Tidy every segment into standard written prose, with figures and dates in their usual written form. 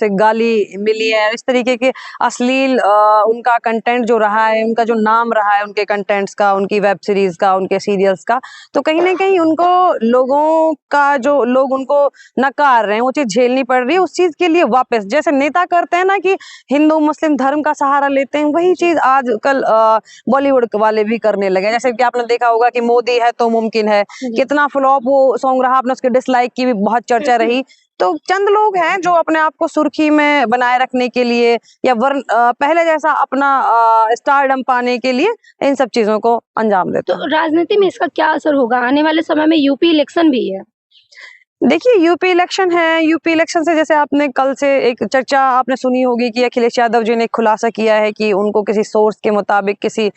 से गाली मिली है, इस तरीके के अश्लील उनका कंटेंट जो रहा है, उनका जो नाम रहा है उनके कंटेंट्स का, उनकी वेब सीरीज का, उनके सीरियल्स का, तो कहीं न कहीं उनको लोगों का जो लोग उनको नकार रहे हैं, वो चीज़ झेलनी पड़ रही है। उस चीज़ के लिए वापस जैसे नेता करते हैं ना कि हिंदू मुस्लिम धर्म का सहारा लेते हैं, वही चीज़ आजकल बॉलीवुड वाले भी करने लगे हैं। जैसे कि आपने देखा होगा कि मोदी है तो मुमकिन है, जी। कितना फ्लॉप वो सॉन्ग रहा, आपने उसके डिसलाइक की भी बहुत चर्चा रही। तो चंद लोग हैं जो अपने आप को सुर्खी में बनाए रखने के लिए या पहले जैसा अपना स्टारडम पाने के लिए इन सब चीज़ों को अंजाम देते तो हैं। राजनीति में इसका क्या असर होगा? आने वाले समय में यूपी इलेक्शन भी है। देखिए यूपी इलेक्शन है, यूपी इलेक्शन से जैसे आपने कल से एक चर्चा आपने सुनी होगी कि अखिलेश यादव जी ने एक खुलासा किया है कि उनको किसी सोर्स के मुताबिक किसी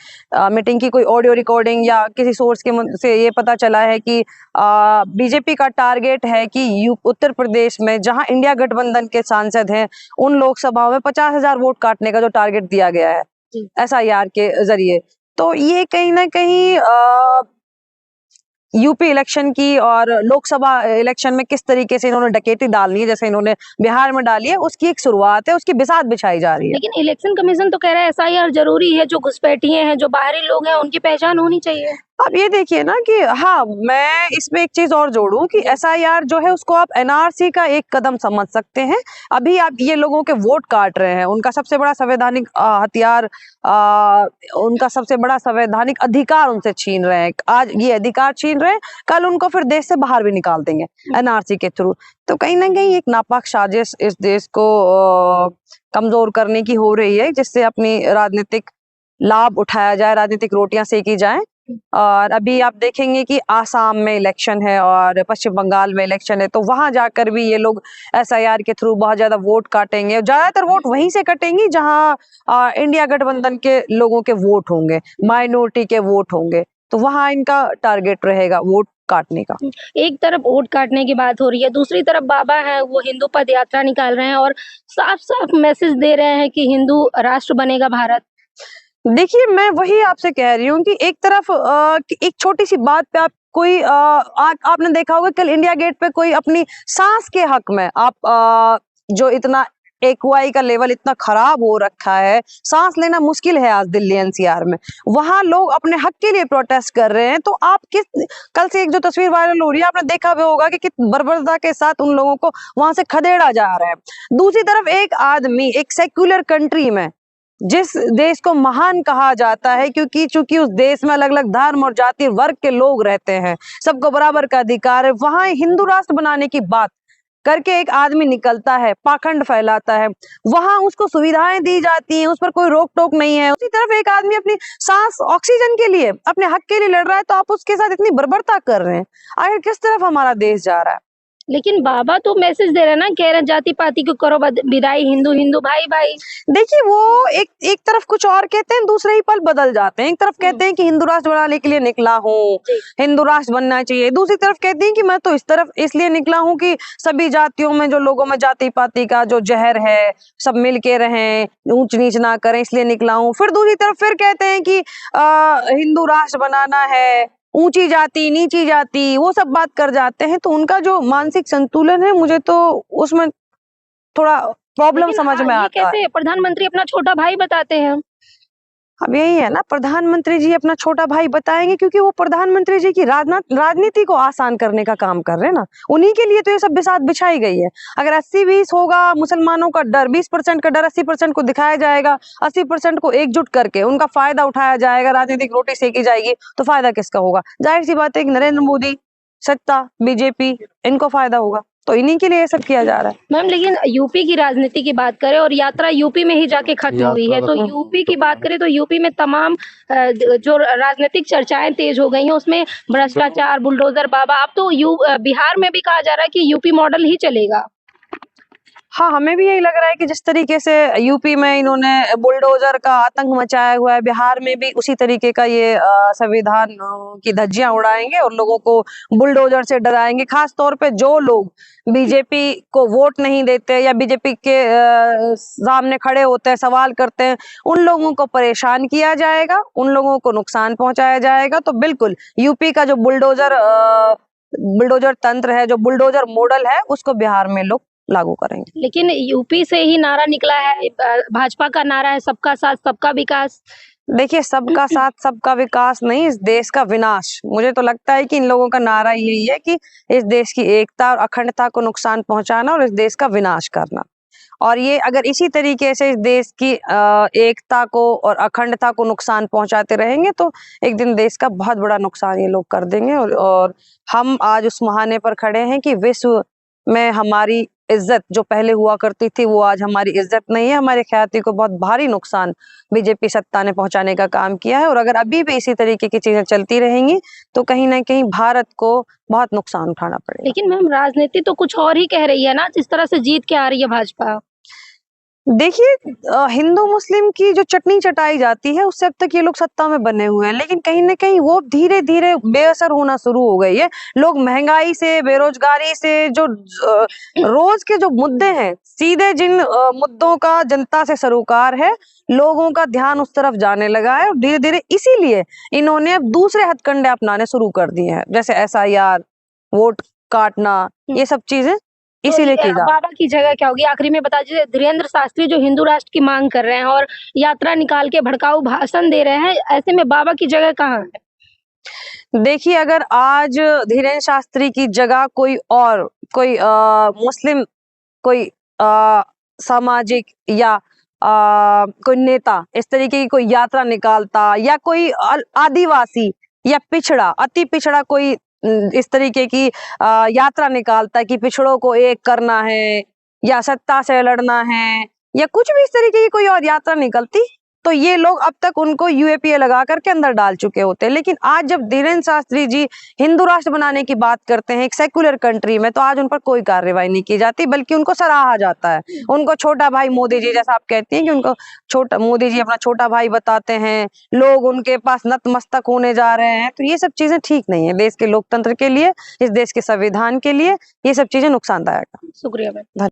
मीटिंग की कोई ऑडियो रिकॉर्डिंग या किसी सोर्स के से ये पता चला है कि बीजेपी का टारगेट है कि उत्तर प्रदेश में जहां इंडिया गठबंधन के सांसद हैं, उन लोकसभाओं में 50,000 वोट काटने का जो टारगेट दिया गया है जी। एसआईआर के जरिए। तो ये कहीं ना कहीं यूपी इलेक्शन की और लोकसभा इलेक्शन में किस तरीके से इन्होंने डकैती डालनी है, जैसे इन्होंने बिहार में डाली है, उसकी एक शुरुआत है, उसकी बिसात बिछाई जा रही है। लेकिन इलेक्शन कमीशन तो कह रहा है एसआईआर ज़रूरी है, जो घुसपैठिए हैं, जो बाहरी लोग हैं, उनकी पहचान होनी चाहिए। अब ये देखिए ना कि हाँ, मैं इसमें एक चीज और जोड़ूं कि एसआईआर जो है उसको आप एनआरसी का एक कदम समझ सकते हैं। अभी आप ये लोगों के वोट काट रहे हैं, उनका सबसे बड़ा संवैधानिक हथियार, उनका सबसे बड़ा संवैधानिक अधिकार उनसे छीन रहे हैं। आज ये अधिकार छीन रहे हैं, कल उनको फिर देश से बाहर भी निकाल देंगे एनआरसी के थ्रू। तो कहीं ना कहीं एक नापाक साजिश इस देश को कमजोर करने की हो रही है, जिससे अपनी राजनीतिक लाभ उठाया जाए, राजनीतिक रोटियां सेकी जाएं। और अभी आप देखेंगे कि आसाम में इलेक्शन है और पश्चिम बंगाल में इलेक्शन है, तो वहां जाकर भी ये लोग एसआईआर के थ्रू बहुत ज्यादा वोट काटेंगे। ज्यादातर वोट वहीं से कटेंगी जहां इंडिया गठबंधन के लोगों के वोट होंगे, माइनॉरिटी के वोट होंगे, तो वहां इनका टारगेट रहेगा वोट काटने का। एक तरफ वोट काटने की बात हो रही है, दूसरी तरफ बाबा हैं, वो हिंदू पद यात्रा निकाल रहे हैं और साफ-साफ मैसेज दे रहे हैं कि हिंदू राष्ट्र बनेगा भारत। देखिए, मैं वही आपसे कह रही हूँ कि एक तरफ कि एक छोटी-सी बात पे आप कोई आपने देखा होगा कल इंडिया गेट पे कोई अपनी साँस के हक में आप जो इतना एक्यूआई का लेवल इतना खराब हो रखा है, साँस लेना मुश्किल है आज दिल्ली एनसीआर में। वहाँ लोग अपने हक के लिए प्रोटेस्ट कर रहे हैं, तो आप कल से एक जो तस्वीर वायरल हो रही है, आपने देखा भी होगा कि कित बर्बरता के साथ उन लोगों को वहाँ से खदेड़ा जा रहा है। दूसरी तरफ एक आदमी एक सेक्युलर कंट्री में जिस देश को महान कहा जाता है क्योंकि चूंकि उस देश में अलग अलग धर्म और जाति वर्ग के लोग रहते हैं, सबको बराबर का अधिकार है, वहां हिंदू राष्ट्र बनाने की बात करके एक आदमी निकलता है, पाखंड फैलाता है, वहां उसको सुविधाएं दी जाती हैं, उस पर कोई रोक टोक नहीं है। उसी तरफ एक आदमी अपनी सांस ऑक्सीजन के लिए अपने हक के लिए लड़ रहा है, तो आप उसके साथ इतनी बर्बरता कर रहे हैं। आखिर किस तरफ हमारा देश जा रहा है? लेकिन बाबा तो मैसेज दे रहे हैं ना, कह रहे हैं जाति-पाति को करो विदाई, हिंदू-हिंदू, भाई-भाई। देखिए वो एक एक तरफ कुछ और कहते हैं, दूसरे ही पल बदल जाते हैं। एक तरफ कहते हैं कि हिंदू राष्ट्र बनाने के लिए निकला हूँ, जी। हिंदू राष्ट्र बनना चाहिए। दूसरी तरफ कहते हैं कि मैं तो इस तरफ इसलिए निकला हूँ कि सभी जातियों में जो लोगों में जाति-पाति का जो जहर है, सब मिल के रहें, ऊंच-नीच ना करें, इसलिए निकला हूँ। फिर दूसरी तरफ फिर कहते हैं कि हिंदू राष्ट्र बनाना है, ऊंची जाति, नीची जाति, वो सब बात कर जाते हैं। तो उनका जो मानसिक संतुलन है, मुझे तो उसमें थोड़ा प्रॉब्लम लेकिन समझ में ये आता है। कैसे प्रधानमंत्री अपना छोटा भाई बताते हैं? अब यही है ना, प्रधानमंत्री जी अपना छोटा भाई बताएंगे क्योंकि वो प्रधानमंत्री जी की राजनीति को आसान करने का काम कर रहे हैं ना, उन्हीं के लिए तो ये सब बिसात बिछाई गई है। अगर 80-20 होगा, मुसलमानों का डर 20% का डर 80% को दिखाया जाएगा, 80% को एकजुट करके उनका फायदा उठाया जाएगा, राजनीतिक रोटी सेकी जाएगी, तो फायदा किसका होगा? जाहिर सी बात है कि नरेंद्र मोदी, सत्ता, बीजेपी, इनको फायदा होगा, तो इन्हीं के लिए ये सब किया जा रहा है। मैम, लेकिन यूपी की राजनीति की बात करें और यात्रा यूपी में ही जाके खत्म हुई है, तो यूपी की बात करें तो यूपी में तमाम जो राजनीतिक चर्चाएं तेज हो गई हैं, उसमें भ्रष्टाचार, बुलडोजर बाबा। अब तो बिहार में भी कहा जा रहा है कि यूपी मॉडल ही चलेगा। हाँ, हमें भी यही लग रहा है कि जिस तरीके से यूपी में इन्होंने बुलडोजर का आतंक मचाया हुआ है, बिहार में भी उसी तरीके का ये संविधान की धज्जियां उड़ाएंगे और लोगों को बुलडोजर से डराएंगे। खास तौर पे जो लोग बीजेपी को वोट नहीं देते या बीजेपी के सामने खड़े होते हैं, सवाल करते हैं, उन लोगों को परेशान किया जाएगा, उन लोगों को नुकसान पहुंचाया जाएगा। तो बिल्कुल यूपी का जो बुलडोजर तंत्र है, जो बुलडोजर मॉडल है, उसको बिहार में लोग लागू करेंगे। लेकिन यूपी से ही नारा निकला है, भाजपा का नारा है सबका साथ सबका विकास। देखिए, सबका साथ सबका विकास नहीं, इस देश का विनाश। मुझे तो लगता है कि इन लोगों का नारा यही है कि इस देश की एकता और अखंडता को नुकसान पहुंचाना और इस देश का विनाश करना। और ये अगर इसी तरीके से इस देश की एकता को और अखंडता को नुकसान पहुंचाते रहेंगे तो एक दिन देश का बहुत बड़ा नुकसान ये लोग कर देंगे। और हम आज उस मुहाने पर खड़े हैं कि विश्व में हमारी इज्जत जो पहले हुआ करती थी वो आज हमारी इज्जत नहीं है। हमारी ख्याति को बहुत भारी नुकसान बीजेपी सत्ता ने पहुंचाने का काम किया है। और अगर अभी भी इसी तरीके की चीजें चलती रहेंगी तो कहीं ना कहीं भारत को बहुत नुकसान उठाना पड़ेगा। लेकिन मैम, राजनीति तो कुछ और ही कह रही है ना, जिस तरह से जीत के आ रही है भाजपा। देखिए, हिंदू मुस्लिम की जो चटनी चटाई जाती है उससे अब तक ये लोग सत्ता में बने हुए हैं, लेकिन कहीं ना कहीं वो धीरे धीरे बेअसर होना शुरू हो गई है। लोग महंगाई से, बेरोजगारी से, जो रोज के जो मुद्दे हैं, सीधे जिन मुद्दों का जनता से सरोकार है, लोगों का ध्यान उस तरफ जाने लगा है। और धीरे धीरे इसीलिए इन्होंने अब दूसरे हथकंडे अपनाने शुरू कर दिए हैं, जैसे SIR, वोट काटना, ये सब चीजें इसीलिए की जा। बाबा की जगह क्या होगी? आखिरी में बता दीजिए, धीरेन्द्र शास्त्री जो हिंदू राष्ट्र की मांग कर रहे हैं और यात्रा निकाल के भड़काऊ भाषण दे रहे हैं, ऐसे में बाबा की जगह कहाँ है? देखिए, अगर आज धीरेन्द्र शास्त्री की जगह कोई मुस्लिम कोई सामाजिक या कोई नेता इस तरीके की कोई यात्रा निकालता, या कोई आदिवासी या पिछड़ा, अति पिछड़ा कोई इस तरीके की यात्रा निकालता है कि पिछड़ों को एक करना है या सत्ता से लड़ना है, या कुछ भी इस तरीके की कोई और यात्रा निकलती, तो ये लोग अब तक उनको UAPA लगा करके अंदर डाल चुके होते। लेकिन आज जब धीरेन्द्र शास्त्री जी हिंदू राष्ट्र बनाने की बात करते हैं एक सेक्युलर कंट्री में, तो आज उन पर कोई कार्रवाई नहीं की जाती, बल्कि उनको सराहा जाता है। उनको छोटा भाई मोदी जी, जैसा आप कहती हैं कि उनको मोदी जी अपना छोटा भाई बताते हैं, लोग उनके पास नतमस्तक होने जा रहे हैं, तो ये सब चीजें ठीक नहीं है। देश के लोकतंत्र के लिए, इस देश के संविधान के लिए ये सब चीजें नुकसानदायक है। शुक्रिया मैम।